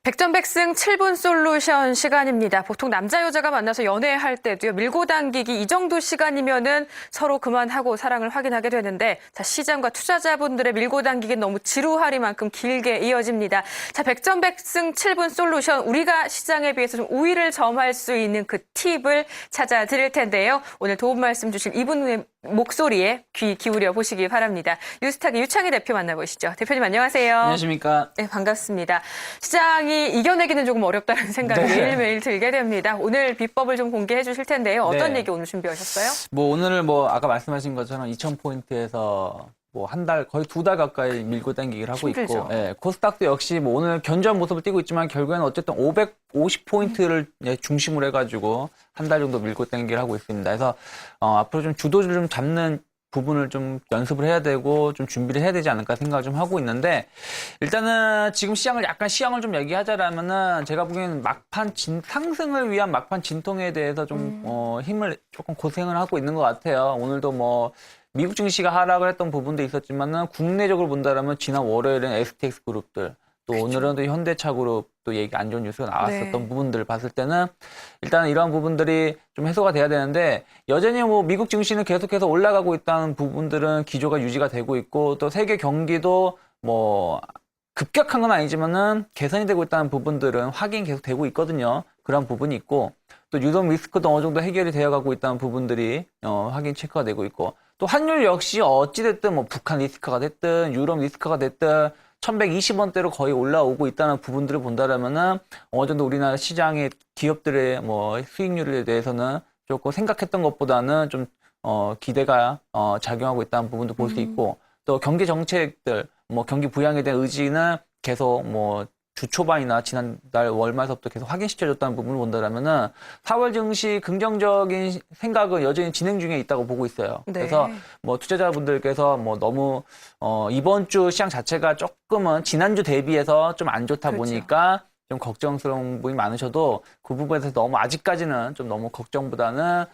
백전백승 7분 솔루션 시간입니다. 보통 남자 여자가 만나서 연애할 때도요. 밀고 당기기 이 정도 시간이면은 서로 그만하고 사랑을 확인하게 되는데 자, 시장과 투자자분들의 밀고 당기기 너무 지루하리만큼 길게 이어집니다. 자, 백전백승 7분 솔루션 우리가 시장에 비해서 좀 우위를 점할 수 있는 그 팁을 찾아 드릴 텐데요. 오늘 도움 말씀 주실 이분의 목소리에 귀 기울여 보시기 바랍니다. 뉴스타기 유창희 대표 만나보시죠. 대표님 안녕하세요. 안녕하십니까. 네, 반갑습니다. 시장이 이겨내기는 조금 어렵다는 생각이 매일매일 들게 됩니다. 오늘 비법을 좀 공개해 주실 텐데요. 어떤 얘기 오늘 준비하셨어요? 오늘 아까 말씀하신 것처럼 2,000포인트에서 한 달, 거의 2달 가까이 밀고 당기기를 하고 힘들죠. 있고, 코스닥도 역시 오늘 견조한 모습을 띠고 있지만 결국에는 어쨌든 550포인트를 중심으로 해가지고 한 달 정도 밀고 당기기를 하고 있습니다. 그래서 앞으로 좀 주도를 좀 잡는 부분을 좀 연습을 해야 되고 좀 준비를 해야 되지 않을까 생각을 좀 하고 있는데, 일단은 지금 시황을 좀 얘기하자라면은 제가 보기에는 상승을 위한 막판 진통에 대해서 좀 힘을 조금 고생을 하고 있는 것 같아요. 오늘도 미국 증시가 하락을 했던 부분도 있었지만은 국내적으로 본다라면 지난 월요일엔 STX 그룹들, 또 그렇죠. 오늘은 또 현대차 그룹 또 얘기 안 좋은 뉴스가 나왔었던 네. 부분들을 봤을 때는 일단 이러한 부분들이 좀 해소가 돼야 되는데, 여전히 미국 증시는 계속해서 올라가고 있다는 부분들은 기조가 유지가 되고 있고, 또 세계 경기도 급격한 건 아니지만은 개선이 되고 있다는 부분들은 확인이 계속 되고 있거든요. 그런 부분이 있고, 또 유동 리스크도 어느 정도 해결이 되어가고 있다는 부분들이 확인 체크가 되고 있고, 또 환율 역시 어찌됐든 북한 리스크가 됐든 유럽 리스크가 됐든 1120원대로 거의 올라오고 있다는 부분들을 본다라면은 어느 정도 우리나라 시장의 기업들의 수익률에 대해서는 조금 생각했던 것보다는 좀 기대가 작용하고 있다는 부분도 볼 수 있고, 또 경기 정책들 경기 부양에 대한 의지는 계속 주 초반이나 지난달 월말서부터 계속 확인시켜줬다는 부분을 본다라면은 4월 증시 긍정적인 생각은 여전히 진행 중에 있다고 보고 있어요. 네. 그래서 투자자분들께서 너무 이번 주 시장 자체가 조금은 지난주 대비해서 좀 안 좋다 그렇죠. 보니까 좀 걱정스러운 부분이 많으셔도 그 부분에서 너무 아직까지는 좀 너무 걱정보다는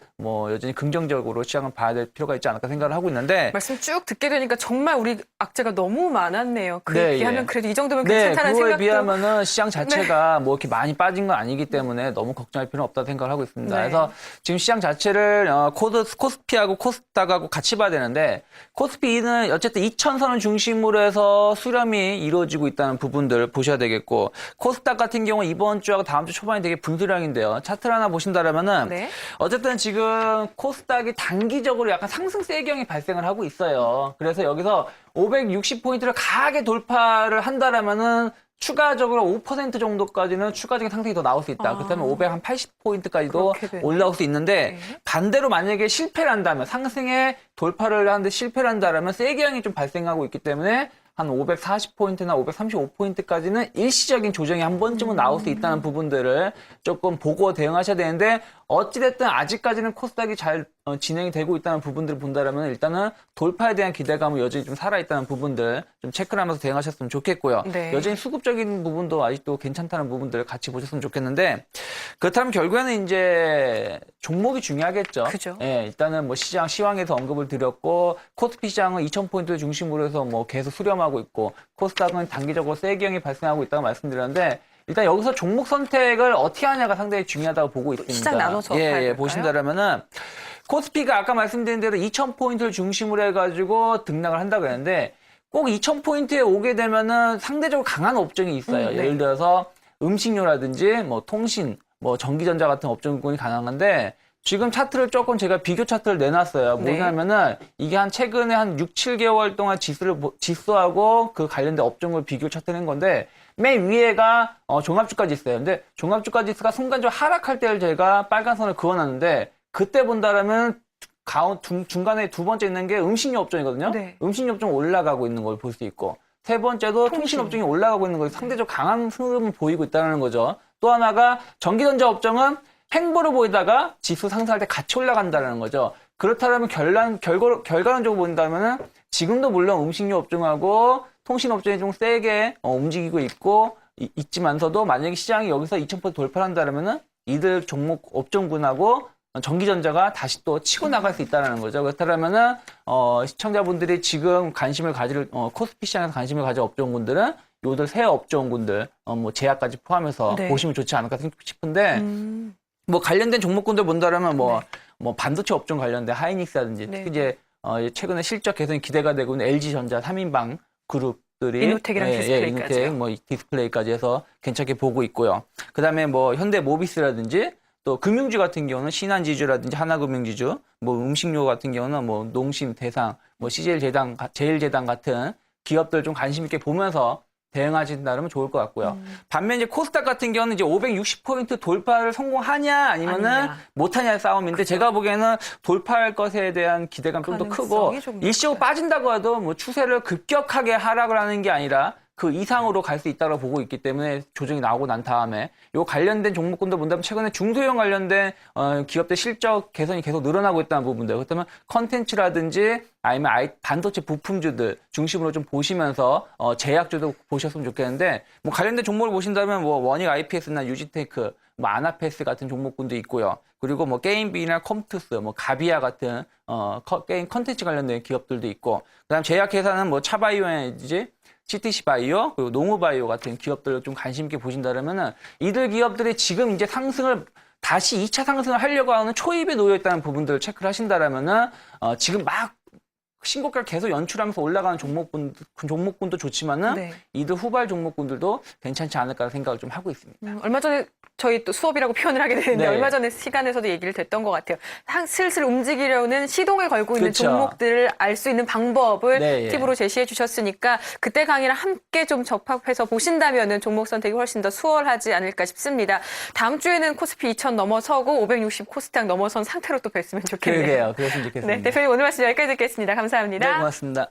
여전히 긍정적으로 시장을 봐야 될 필요가 있지 않을까 생각을 하고 있는데, 말씀 쭉 듣게 되니까 정말 우리 악재가 너무 많았네요. 그에 네, 비하면 예. 그래도 이 정도면 네, 괜찮다는 그거에 생각도. 비하면은 시장 자체가 이렇게 많이 빠진 건 아니기 때문에 너무 걱정할 필요는 없다고 생각을 하고 있습니다. 네. 그래서 지금 시장 자체를 코스피하고 코스닥하고 같이 봐야 되는데, 코스피는 어쨌든 2,000선을 중심으로 해서 수렴이 이루어지고 있다는 부분들 보셔야 되겠고, 코스닥 같은 경우는 이번 주하고 다음 주 초반에 되게 분수령인데요. 차트를 하나 보신다면은 네. 어쨌든 지금 코스닥이 단기적으로 약간 상승 세경이 발생을 하고 있어요. 그래서 여기서 560포인트를 강하게 돌파를 한다라면은 추가적으로 5% 정도까지는 추가적인 상승이 더 나올 수 있다. 그렇다면 580포인트까지도 그렇게 되네요. 올라올 수 있는데, 네. 반대로 만약에 실패를 한다면, 상승에 돌파를 하는데 실패를 한다면 세경이 좀 발생하고 있기 때문에 한 540포인트나 535포인트까지는 일시적인 조정이 한 번쯤은 나올 수 있다는 부분들을 조금 보고 대응하셔야 되는데, 어찌됐든 아직까지는 코스닥이 잘 진행이 되고 있다는 부분들을 본다면 일단은 돌파에 대한 기대감은 여전히 좀 살아있다는 부분들 좀 체크를 하면서 대응하셨으면 좋겠고요. 네. 여전히 수급적인 부분도 아직도 괜찮다는 부분들을 같이 보셨으면 좋겠는데, 그렇다면 결국에는 이제 종목이 중요하겠죠. 그죠. 예, 일단은 시황에서 언급을 드렸고, 코스피 시장은 2,000포인트 중심으로 해서 계속 수렴하고 있고, 코스닥은 단기적으로 세경이 발생하고 있다고 말씀드렸는데, 일단 여기서 종목 선택을 어떻게 하냐가 상당히 중요하다고 보고 있습니다. 시장 나눠서 봐야 예, 될까요? 보신다면은 코스피가 아까 말씀드린 대로 2,000포인트를 중심으로 해가지고 등락을 한다고 했는데, 꼭 2,000포인트에 오게 되면은 상대적으로 강한 업종이 있어요. 네. 예를 들어서 음식료라든지 통신, 전기전자 같은 업종군이 가능한데, 지금 차트를 조금 제가 비교 차트를 내놨어요. 네. 뭐냐면은 이게 최근에 한 6, 7개월 동안 지수하고 그 관련된 업종을 비교 차트를 낸 건데, 맨 위에가 종합주가 지수예요. 근데 종합주가 지수가 순간적으로 하락할 때를 제가 빨간 선을 그어놨는데, 그때 본다라면 중간에 두 번째 있는 게 음식료 업종이거든요. 네. 음식료 업종 올라가고 있는 걸 볼 수 있고, 세 번째도 통신 업종이 올라가고 있는 걸 상대적으로 강한 흐름을 보이고 있다는 거죠. 또 하나가 전기전자 업종은 횡보를 보이다가 지수 상승할 때 같이 올라간다는 거죠. 그렇다면 결과론적으로 본다면은 지금도 물론 음식료 업종하고 통신 업종이 좀 세게 움직이고 있지만서도 만약에 시장이 여기서 2,000% 돌파를 한다면은 이들 종목 업종군하고 전기전자가 다시 또 치고 나갈 수 있다는 거죠. 그렇다면은 시청자분들이 지금 관심을 가질 코스피 시장에서 관심을 가질 업종군들은 요들 새 업종군들 뭐 제약까지 포함해서 네. 보시면 좋지 않을까 싶은데 뭐 관련된 종목군들 본다라면 뭐 반도체 업종 관련된 하이닉스라든지 네. 특히 이제 최근에 실적 개선이 기대가 되고 있는 LG전자 3인방 그룹들이 이노텍이랑 디스플레이까지요. 이노텍 뭐 디스플레이까지 해서 괜찮게 보고 있고요. 그다음에 뭐 현대모비스라든지 또 금융주 같은 경우는 신한지주라든지 하나금융지주, 뭐 음식료 같은 경우는 뭐 농심, 대상, 뭐 제일제당 같은 기업들 좀 관심 있게 보면서 대응하신다면 좋을 것 같고요. 반면 이제 코스닥 같은 경우는 이제 560포인트 돌파를 성공하냐 아니면은 아니냐. 못하냐의 싸움인데 제가 보기에는 돌파할 것에 대한 기대감 좀 더 크고 가능성이 좀 일시적으로 높아요. 빠진다고 해도 뭐 추세를 급격하게 하락을 하는 게 아니라 그 이상으로 갈 수 있다고 보고 있기 때문에 조정이 나오고 난 다음에 요 관련된 종목군들 본다면 최근에 중소형 관련된 기업들 실적 개선이 계속 늘어나고 있다는 부분들. 그렇다면 컨텐츠라든지 아니면 반도체 부품주들 중심으로 좀 보시면서 제약주도 보셨으면 좋겠는데 뭐 관련된 종목을 보신다면 뭐 원익 IPS나 유지테크, 뭐 아나페스 같은 종목군도 있고요. 그리고 뭐 게임비나 컴투스, 뭐 가비아 같은 게임 컨텐츠 관련된 기업들도 있고 그다음 제약회사는 뭐 차바이오에너지 CTC 바이오 그리고 농우바이오 같은 기업들을 좀 관심 있게 보신다면은 이들 기업들이 지금 이제 상승을 다시 2차 상승을 하려고 하는 초입에 놓여 있다는 부분들을 체크를 하신다라면은 지금 막 신고가를 계속 연출하면서 올라가는 종목군도 좋지만은 네. 이들 후발 종목군들도 괜찮지 않을까 생각을 좀 하고 있습니다. 얼마 전에 저희 또 수업이라고 표현을 하게 되는데 네. 얼마 전에 시간에서도 얘기를 됐던 것 같아요. 슬슬 움직이려는 시동을 걸고 있는 그쵸. 종목들을 알 수 있는 방법을 네, 예. 팁으로 제시해 주셨으니까 그때 강의랑 함께 좀 접합해서 보신다면은 종목 선택이 훨씬 더 수월하지 않을까 싶습니다. 다음 주에는 코스피 2000 넘어서고 560 코스닥 넘어선 상태로 또 뵀으면 좋겠네요. 그러게요. 그랬으면 좋겠습니다. 네, 대표님 오늘 말씀 여기까지 듣겠습니다. 감사합니다. 네, 고맙습니다.